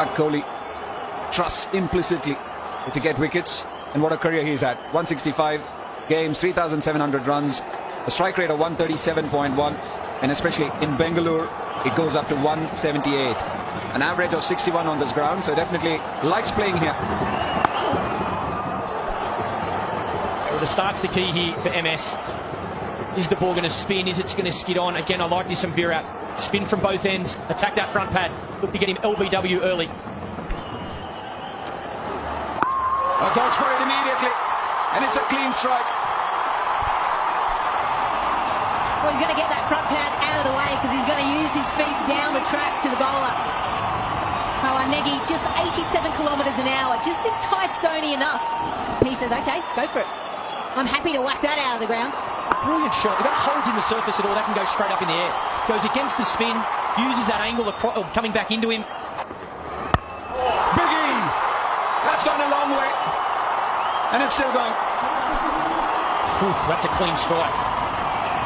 Kohli trusts implicitly to get wickets, and what a career he's had. 165 games, 3,700 runs, a strike rate of 137.1, and especially in Bangalore it goes up to 178, an average of 61 on this ground, so definitely likes playing here. Well, the start's the key here for MS. Is the ball going to spin? Is it going to skid on? Again, I like this from Virat. Spin from both ends, attack that front pad, look to get him LBW early. Goes for it immediately, and it's a clean strike. Well, he's going to get that front pad out of the way because he's going to use his feet down the track to the bowler. Oh, Negi, just 87 kilometres an hour, just enticed Dhoni enough. He says, okay, go for it. I'm happy to whack that out of the ground. Brilliant shot. It don't hold in the surface at all. That can go straight up in the air. Goes against the spin, uses that angle coming back into him. Biggie! That's gone a long way. And it's still going. Oof, that's a clean strike.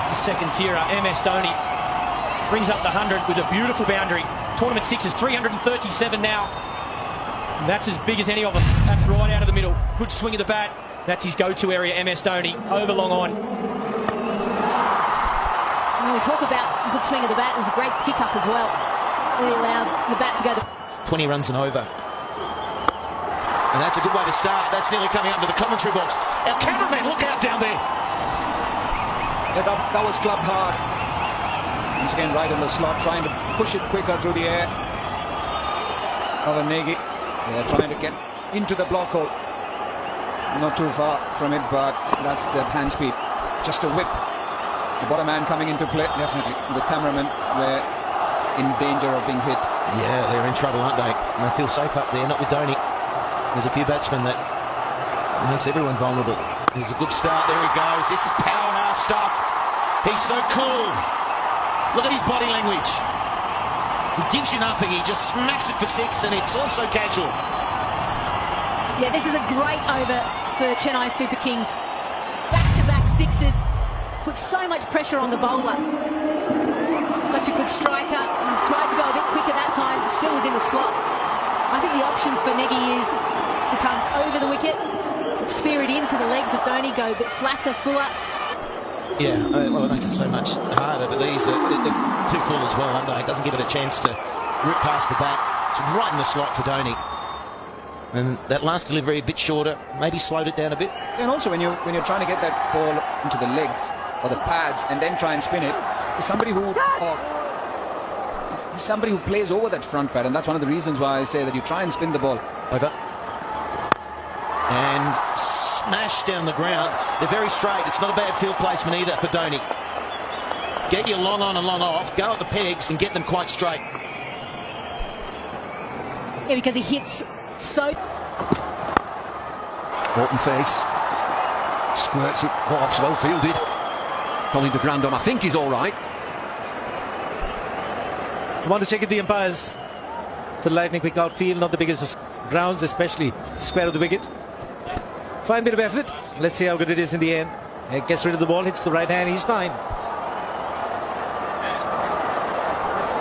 It's a second tierer. MS Dhoni brings up the 100 with a beautiful boundary. Tournament sixes, 337 now. And that's as big as any of them. That's right out of the middle. Good swing of the bat. That's his go-to area, MS Dhoni. Over long on. When we talk about good swing of the bat, there's a great pickup as well. It allows the bat to go 20 runs and over. And that's a good way to start. That's nearly coming up to the commentary box. Our cameraman, look out down there. Yeah, that was clubbed hard. Once again, right in the slot, trying to push it quicker through the air. Negi, they're trying to get into the block hole. Not too far from it, but that's the hand speed. Just a whip. The bottom man coming into play, definitely. The cameramen were in danger of being hit. Yeah, they're in trouble, aren't they? And they feel safe up there, not with Dhoni. There's a few batsmen that makes everyone vulnerable. There's a good start, there he goes. This is powerhouse stuff. He's so cool. Look at his body language. He gives you nothing, he just smacks it for six, and it's also casual. Yeah, this is a great over for Chennai Super Kings. Back-to-back sixes. Put so much pressure on the bowler. Such a good striker. Tried to go a bit quicker that time, still was in the slot. I think the options for Negi is to come over the wicket, spear it into the legs of Dhoni, go a bit flatter, fuller. Yeah, well, it makes it so much harder, but these are they're too full as well, aren't they? It doesn't give it a chance to rip past the bat. It's right in the slot for Dhoni. And that last delivery a bit shorter, maybe slowed it down a bit. And also when you're trying to get that ball into the legs or the pads and then try and spin it, is somebody who plays over that front pad, and that's one of the reasons why I say that you try and spin the ball. Over. And smash down the ground. They're very straight. It's not a bad field placement either for Dhoni. Get your long on and long off, go at the pegs and get them quite straight. Yeah, because he hits so... Open face. Squirts it. Off's well fielded. Colin de Grandhomme, I think he's all right. I want to check with the umpires. It's a lightning quick outfield, not the biggest grounds, especially square of the wicket. Fine bit of effort. Let's see how good it is in the end. He gets rid of the ball, hits the right hand, he's fine.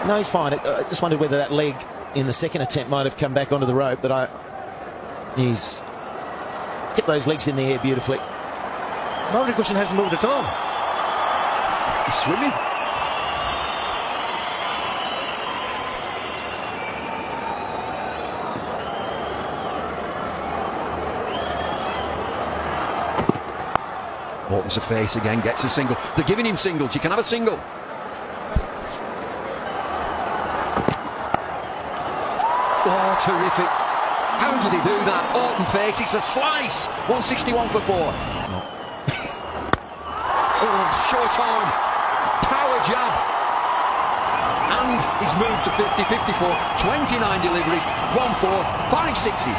No, he's fine. I just wondered whether that leg in the second attempt might have come back onto the rope, but he's kept those legs in the air beautifully. Boundary cushion hasn't moved at all. He's swimming. Opens the face again, gets a single. They're giving him singles. You can have a single. Oh, terrific. How did he do that? Orton face, it's a slice. 161 for 4. Oh, short arm. Power jab. And he's moved to 50, 54. 29 deliveries, 1-4, 5 sixes.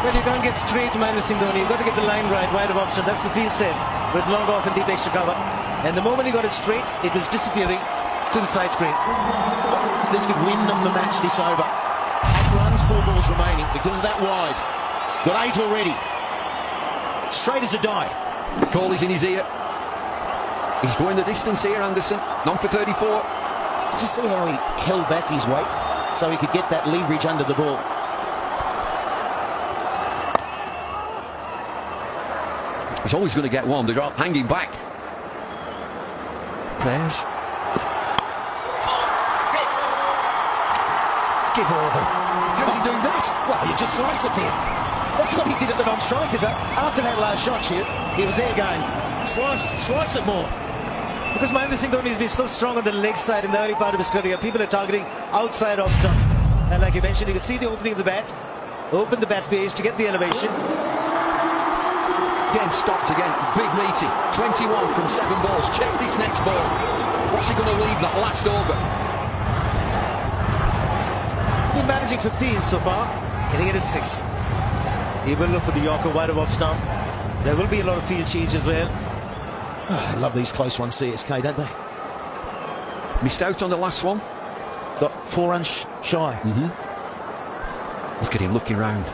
Well, you can't get straight to minus Dhoni. You've got to get the line right, wide of option. That's the field set. With long off and deep extra cover. And the moment he got it straight, it was disappearing to the side screen. This could win them the match this over. 8 runs, 4 balls remaining because of that wide. Got 8 already. Straight as a die. Call is in his ear. He's going the distance here, Anderson. None for 34. Just see how he held back his weight so he could get that leverage under the ball. He's always going to get one. They're hanging back. Players. 6. Give over. How did he do that? Well, you just slice it there. That's what he did at the non-strikers. After that last shot, he was there going, slice it more. Because Mahendra Singh Dhoni has been so strong on the leg side in the early part of his career. People are targeting outside off stump. And like you mentioned, you could see the opening of the bat. Open the bat face to get the elevation. Game stopped again. Big meaty. 21 from 7 balls. Check this next ball. What's he going to leave that last over? Been managing 15 so far. Getting it as 6. He will look for the Yorker wide of off stump. There will be a lot of field change as well. Oh, I love these close ones, CSK, don't they? Missed out on the last one. Got 4 runs shy. Look at him looking round.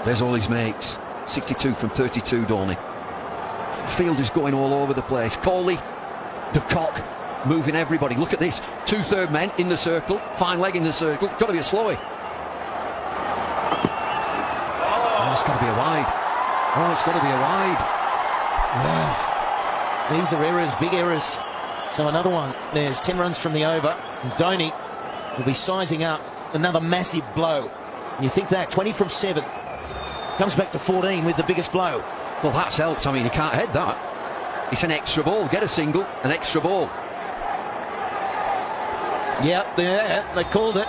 There's all his mates. 62 from 32, Dhoni. Field is going all over the place. Kohli, the cock, moving everybody. Look at this. 2/3 men in the circle. Fine leg in the circle. Got to be a slowie. Oh, it's got to be a wide. Oh, it's got to be a wide. Wow. These are errors, big errors. So another one. There's 10 runs from the over. And Dhoni will be sizing up another massive blow. And you think that 20 from 7 comes back to 14 with the biggest blow. Well, that's helped. I mean, he can't head that. It's an extra ball. Get a single, an extra ball. Yeah, they called it.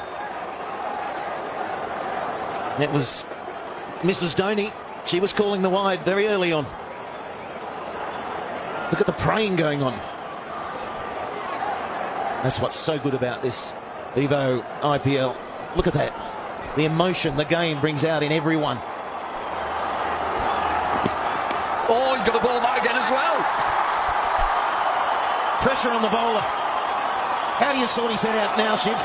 It was Mrs. Dhoni. She was calling the wide very early on. Look at the praying going on. That's what's so good about this Evo IPL. Look at that. The emotion the game brings out in everyone. Oh, he's got the ball back again as well. Pressure on the bowler. How do you sort his head out now, Shiv?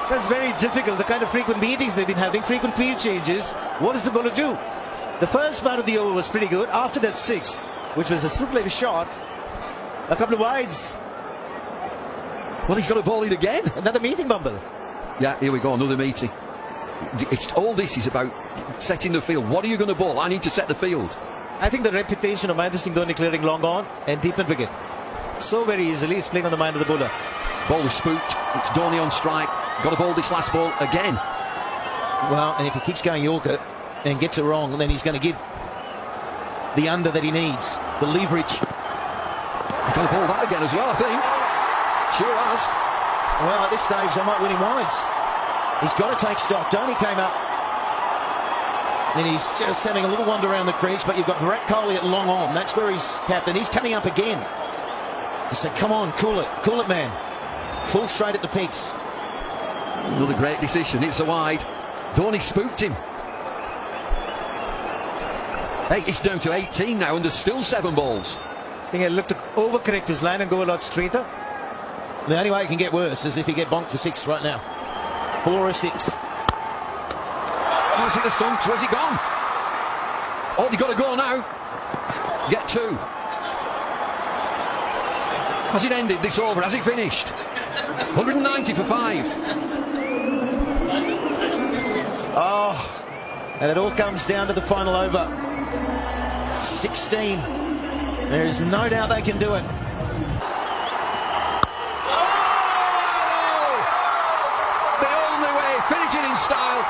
That's very difficult. The kind of frequent meetings they've been having, frequent field changes. What is the bowler do? The first part of the over was pretty good. After that 6, which was a super shot, a couple of wides. Well, he's got a ball in again. Another meeting bumble. Yeah, here we go, another meeting. All this is about setting the field. What are you going to bowl? I need to set the field. I think the reputation of Mahendra Singh Dhoni clearing long on and deep and wicket. So very easily, he's playing on the mind of the bowler. Ball was spooked. It's Dhoni on strike. Got to bowl this last ball again. Well, and if he keeps going Yorker and gets it wrong, then he's going to give the under that he needs, the leverage. He's got to bowl that again as well, I think. Sure has. Well, at this stage, they might win him wides. He's got to take stock. Dhoni came up. And he's just having a little wander around the crease, but you've got Virat Kohli at long on. That's where he's captain. He's coming up again. Just say, come on, cool it, man. Full straight at the peaks. Another great decision. It's a wide. Dhoni spooked him. Hey, it's down to 18 now, and there's still 7 balls. I think he'll look to overcorrect his line and go a lot straighter. The only way it can get worse is if he get bonked for 6 right now. 4 or 6. Oh, it's hit the stumps. Where's he gone? Oh, they got to go now. Get 2. Has it ended this over? Has it finished? 190 for 5. Oh, and it all comes down to the final over. 16. There is no doubt they can do it. The only way, finishing in style.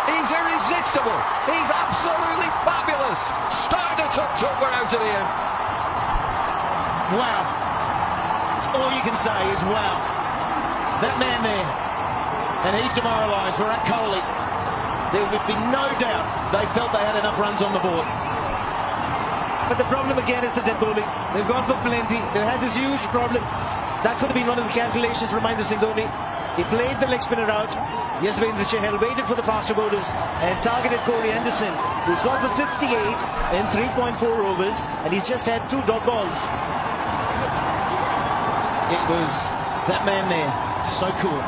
He's irresistible. He's absolutely fabulous. Started to tuck, we're out of here. Wow. That's all you can say is wow. That man there, and he's demoralised, Virat Kohli. There would be no doubt they felt they had enough runs on the board. But the problem again is the dead bowling. They've gone for plenty. They've had this huge problem. That could have been one of the calculations for Mahendra Singh Dhoni. He played the leg spinner out. Yasvendra Chahal waited for the faster bowlers and targeted Corey Anderson, who's gone for 58 in 3.4 overs, and he's just had 2 dot balls. It was that man there, so cool.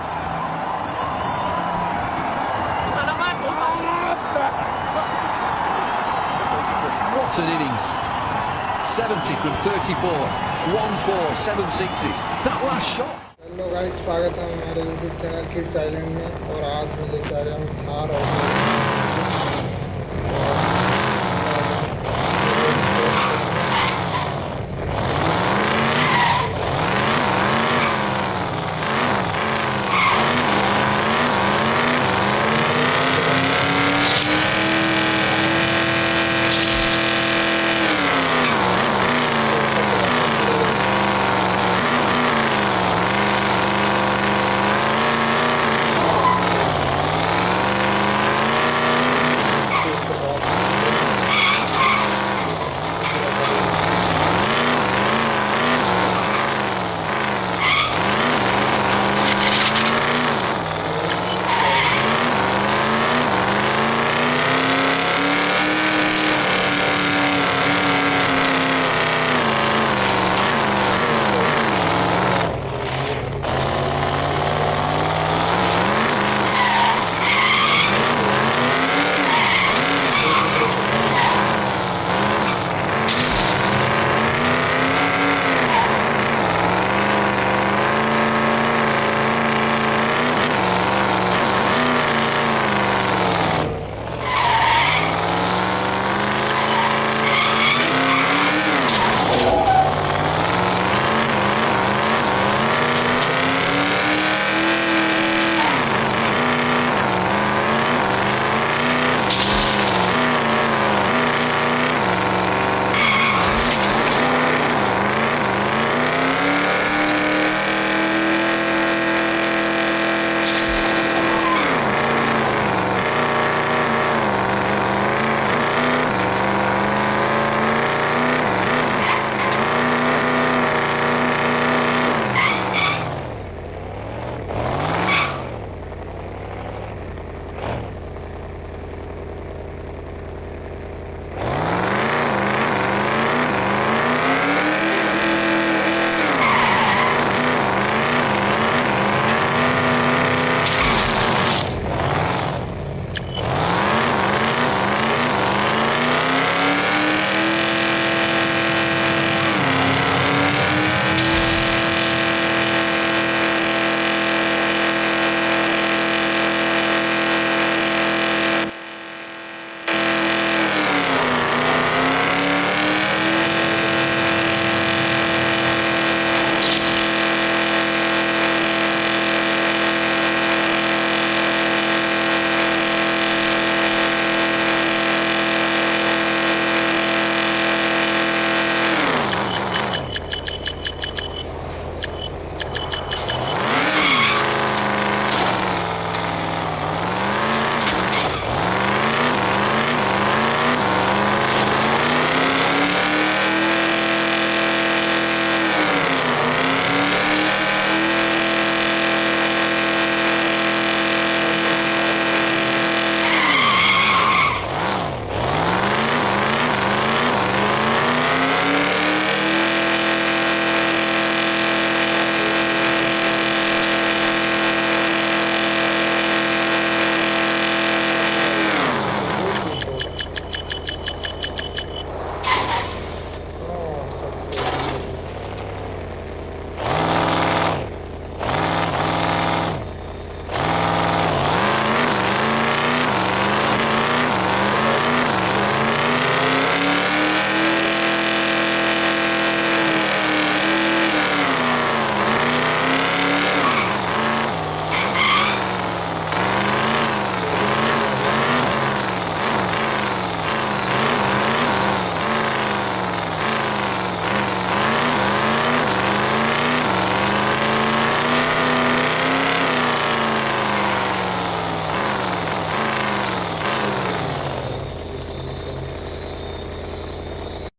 What an innings. 70 from 34. 1-4, 7 sixes. That last shot. Hello guys, स्वागत है हमारे YouTube channel kids island में। और आज मैं लेकर आया हूँ हार और